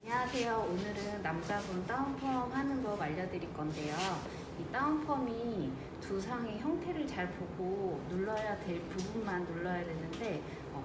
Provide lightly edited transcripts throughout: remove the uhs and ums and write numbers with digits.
안녕하세요. 오늘은 남자분 다운펌 하는 법 알려드릴 건데요. 이 다운펌이 두상의 형태를 잘 보고 눌러야 될 부분만 눌러야 되는데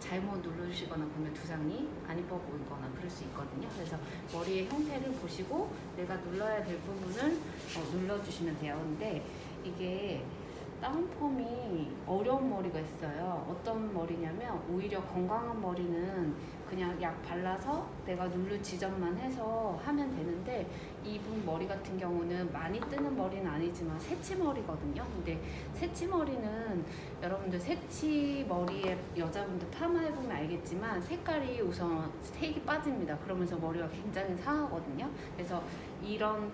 잘못 눌러주시거나 보면 두상이 안 이뻐 보이거나 그럴 수 있거든요. 그래서 머리의 형태를 보시고 내가 눌러야 될 부분을 눌러주시면 돼요. 근데 이게 다운펌이 어려운 머리가 있어요. 어떤 머리냐면 오히려 건강한 머리는 그냥 약 발라서 내가 누를 지점만 해서 하면 되는데 이분 머리 같은 경우는 많이 뜨는 머리는 아니지만 새치머리거든요. 근데 새치머리는 여러분들 새치머리에 여자분들 파마해보면 알겠지만 색깔이 우선 색이 빠집니다. 그러면서 머리가 굉장히 상하거든요. 그래서 이런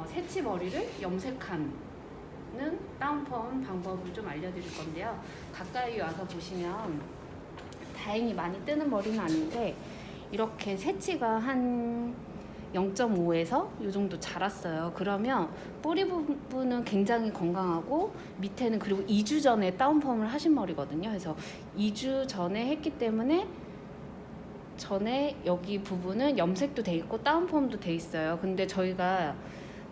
새치머리를 염색한 다운펌 방법을 좀 알려드릴 건데요. 가까이 와서 보시면 다행히 많이 뜨는 머리는 아닌데 이렇게 새치가 한 0.5에서 이 정도 자랐어요. 그러면 뿌리 부분은 굉장히 건강하고 밑에는 그리고 2주 전에 다운펌을 하신 머리거든요. 그래서 2주 전에 했기 때문에 전에 여기 부분은 염색도 돼 있고 다운펌도 돼 있어요. 근데 저희가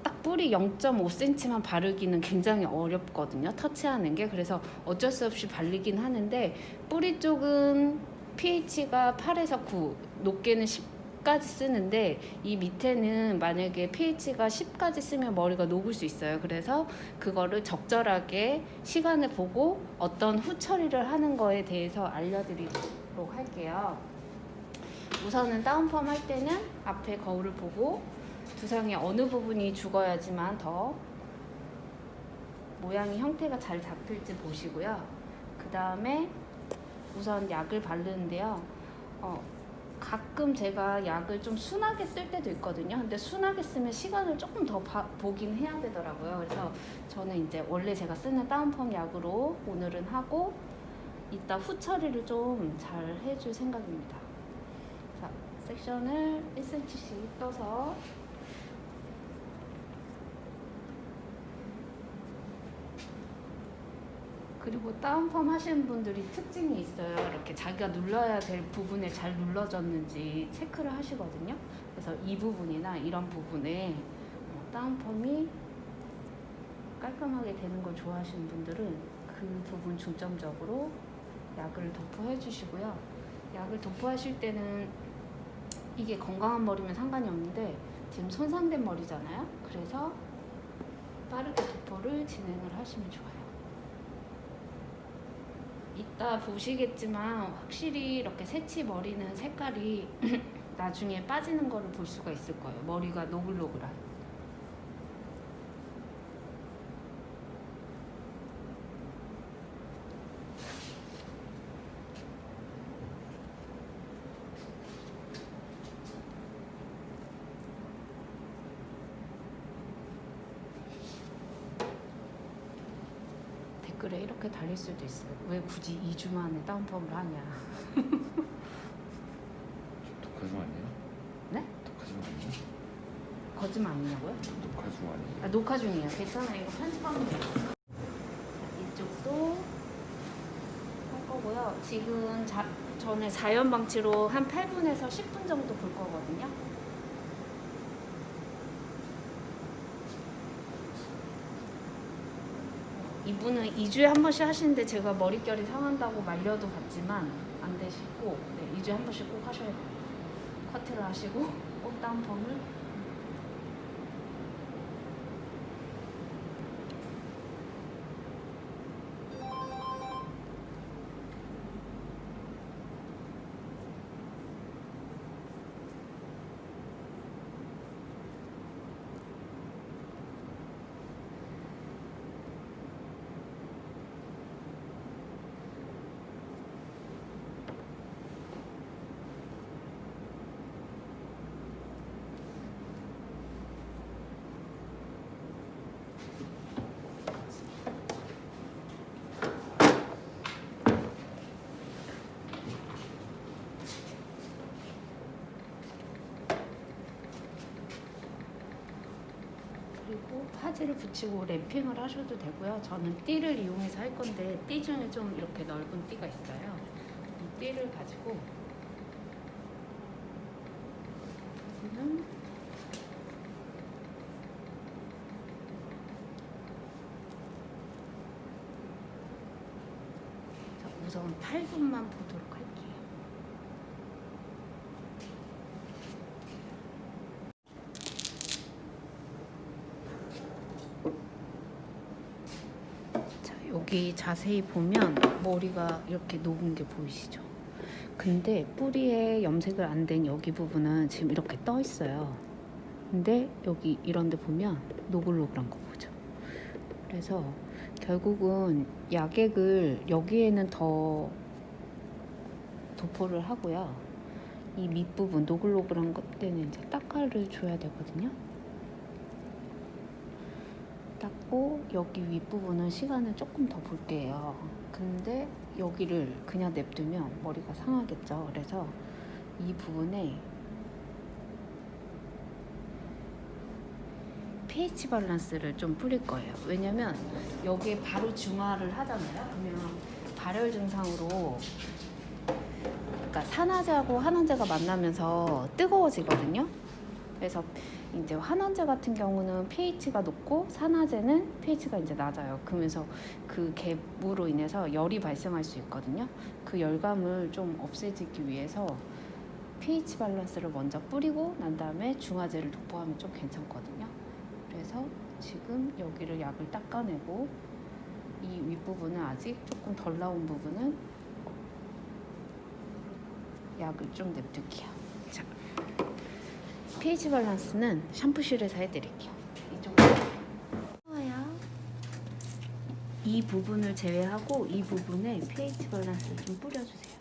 딱 뿌리 0.5cm만 바르기는 굉장히 어렵거든요. 터치하는 게. 그래서 어쩔 수 없이 바르긴 하는데 뿌리 쪽은 pH가 8에서 9, 높게는 10까지 쓰는데 이 밑에는 만약에 pH가 10까지 쓰면 머리가 녹을 수 있어요. 그래서 그거를 적절하게 시간을 보고 어떤 후 처리를 하는 거에 대해서 알려드리도록 할게요. 우선은 다운펌 할 때는 앞에 거울을 보고 두상의 어느 부분이 죽어야지만 더 모양이 형태가 잘 잡힐지 보시고요. 그 다음에 우선 약을 바르는데요. 가끔 제가 약을 좀 순하게 쓸 때도 있거든요. 근데 순하게 쓰면 시간을 조금 더 보긴 해야 되더라고요. 그래서 저는 이제 원래 제가 쓰는 다운펌 약으로 오늘은 하고 이따 후 처리를 좀 잘 해줄 생각입니다. 자, 섹션을 1cm씩 떠서 그리고 다운펌 하시는 분들이 특징이 있어요. 이렇게 자기가 눌러야 될 부분에 잘 눌러졌는지 체크를 하시거든요. 그래서 이 부분이나 이런 부분에 다운펌이 깔끔하게 되는 걸 좋아하시는 분들은 그 부분 중점적으로 약을 도포해 주시고요. 약을 도포하실 때는 이게 건강한 머리면 상관이 없는데 지금 손상된 머리잖아요. 그래서 빠르게 도포를 진행을 하시면 좋아요. 이따 보시겠지만 확실히 이렇게 새치 머리는 색깔이 나중에 빠지는 거를 볼 수가 있을 거예요. 머리가 노글노글한. 댓글에 이렇게 달릴 수도 있어요. 왜 굳이 2주 만에 다운펌을 하냐. 녹화 중 아니에요? 네? 녹화 중 아니에요? 거짓말 아니냐고요? 녹화 중 아니에요? 녹화 중이에요. 괜찮아요. 이거 편집하면 돼요. 이쪽도 할 거고요. 지금 전에 자연 방치로 한 8분에서 10분 정도 볼 거거든요. 이분은 2주에 한 번씩 하시는데 제가 머릿결이 상한다고 말려도 봤지만 안 되시고 2주에 한 번씩 꼭 하셔야 돼요. 커트를 하시고 꼭 다운펌을 그리고 파지를 붙이고 랩핑을 하셔도 되고요. 저는 띠를 이용해서 할 건데 띠 중에 좀 이렇게 넓은 띠가 있어요. 이 띠를 가지고 여기는 자, 우선 8분만 보도록 할게요. 자, 여기 자세히 보면 머리가 이렇게 녹은 게 보이시죠? 근데 뿌리에 염색을 안 된 여기 부분은 지금 이렇게 떠 있어요. 근데 여기 이런 데 보면 노글노글한 거 보죠. 그래서 결국은 약액을 여기에는 더 도포를 하고요. 이 밑부분 노글노글한 것 때는 이제 닦아를 줘야 되거든요. 닦고 여기 윗부분은 시간을 조금 더 볼게요. 근데 여기를 그냥 냅두면 머리가 상하겠죠. 그래서 이 부분에 pH 밸런스를 좀 뿌릴 거예요. 왜냐면 여기에 바로 중화를 하잖아요. 그러면 발열 증상으로, 그러니까 산화제하고 환원제가 만나면서 뜨거워지거든요. 그래서 이제 환원제 같은 경우는 pH가 높고 산화제는 pH가 이제 낮아요. 그러면서 그 갭으로 인해서 열이 발생할 수 있거든요. 그 열감을 좀 없애지기 위해서 pH 밸런스를 먼저 뿌리고 난 다음에 중화제를 도포하면 좀 괜찮거든요. 그래서 지금 여기를 약을 닦아내고 이 윗부분은 아직 조금 덜 나온 부분은 약을 좀 냅둘게요. 자, pH 밸런스는 샴푸실에서 해드릴게요. 이쪽으로 좋아요. 이 부분을 제외하고 이 부분에 pH 밸런스를 좀 뿌려주세요.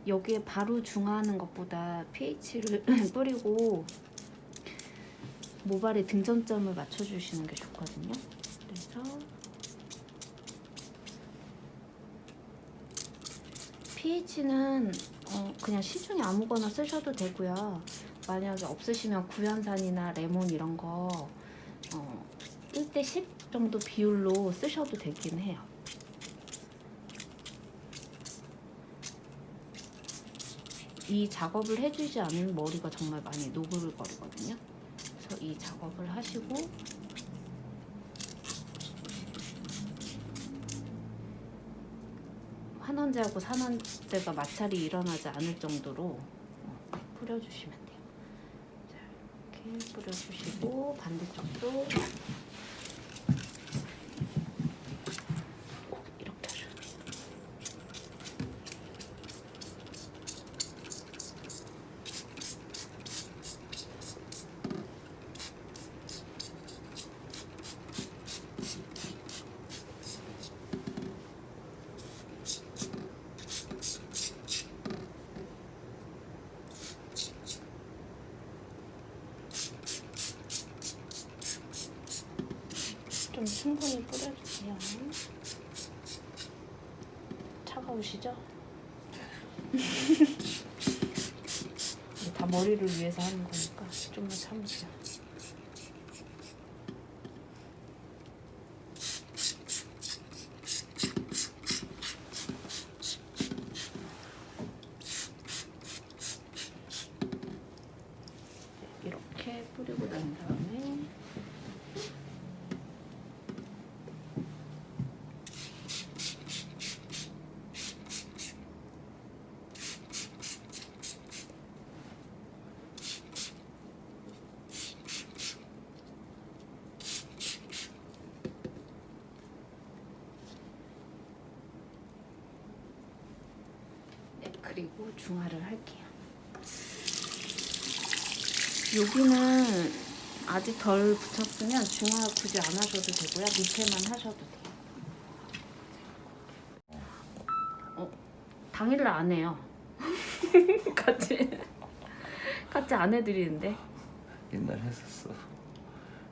여기에 바로 중화하는 것보다 pH를 뿌리고 모발의 등점점을 맞춰주시는 게 좋거든요. 그래서 pH는 그냥 시중에 아무거나 쓰셔도 되고요. 만약에 없으시면 구연산이나 레몬 이런 거 1대 10 정도 비율로 쓰셔도 되긴 해요. 이 작업을 해주지 않으면 머리가 정말 많이 노글거리거든요. 그래서 이 작업을 하시고 환원제하고 산원제가 마찰이 일어나지 않을 정도로 뿌려주시면 돼요. 자, 이렇게 뿌려주시고 반대쪽도 이렇게 하셔도 돼요. 좀 충분히 뿌려주세요. 차가우시죠? 다 머리를 위해서 하는 거니까 좀만 참으세요. 이렇게 뿌리고 난 다음에 그리고 중화를 할게요. 여기는 아직 덜 붙였으면 중화 굳이 안 하셔도 되고요. 밑에만 하셔도 돼요. 당일날 안 해요. 같이 안 해드리는데. 옛날에 했었어.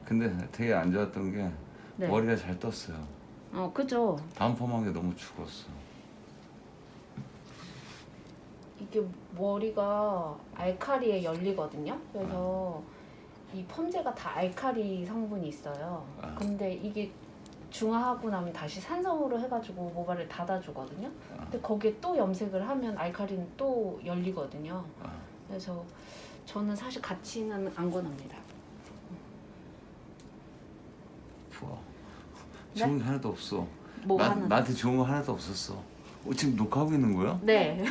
근데 되게 안 좋았던 게 네. 머리가 잘 떴어요. 그죠. 다음 펌한 게 너무 죽었어. 이게 머리가 알칼리에 열리거든요. 그래서 이 펌제가 다 알칼리 성분이 있어요. 근데 이게 중화하고 나면 다시 산성으로 해가지고 모발을 닫아주거든요. 근데 거기에 또 염색을 하면 알칼리는 또 열리거든요. 그래서 저는 사실 같이는 안 권합니다. 좋아. 네? 좋은 게 하나도 없어. 뭐 하나? 나한테 좋은 거 하나도 없었어. 지금 녹화하고 있는 거야? 네.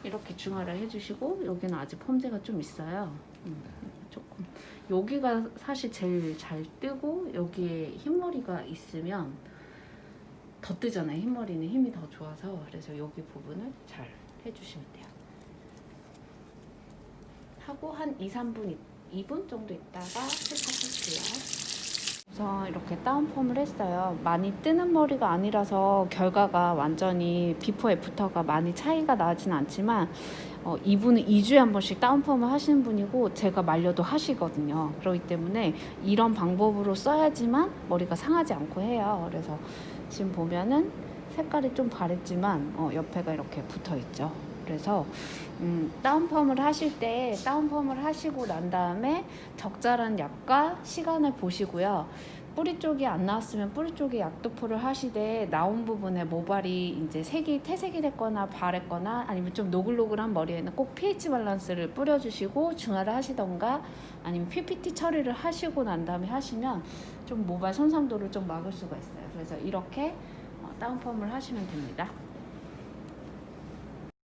이렇게 중화를 해주시고 여기는 아직 펌제가 좀 있어요. 조금 여기가 사실 제일 잘 뜨고 여기에 흰머리가 있으면 더 뜨잖아요. 흰머리는 힘이 더 좋아서 그래서 여기 부분을 잘 해주시면 돼요. 하고 한 2-3분 2분 정도 있다가 세척할게요. 그래서 이렇게 다운펌을 했어요. 많이 뜨는 머리가 아니라서 결과가 완전히 비포 애프터가 많이 차이가 나진 않지만 이분은 2주에 한 번씩 다운펌을 하시는 분이고 제가 말려도 하시거든요. 그렇기 때문에 이런 방법으로 써야지만 머리가 상하지 않고 해요. 그래서 지금 보면은 색깔이 좀 바랬지만 옆에가 이렇게 붙어 있죠. 그래서 다운펌을 하실 때 다운펌을 하시고 난 다음에 적절한 약과 시간을 보시고요. 뿌리 쪽이 안 나왔으면 뿌리 쪽에 약도포를 하시되 나온 부분에 모발이 이제 색이 퇴색이 됐거나 바랬거나 아니면 좀 노글노글한 머리에는 꼭 pH 밸런스를 뿌려주시고 중화를 하시던가 아니면 PPT 처리를 하시고 난 다음에 하시면 좀 모발 손상도를 좀 막을 수가 있어요. 그래서 이렇게 다운펌을 하시면 됩니다.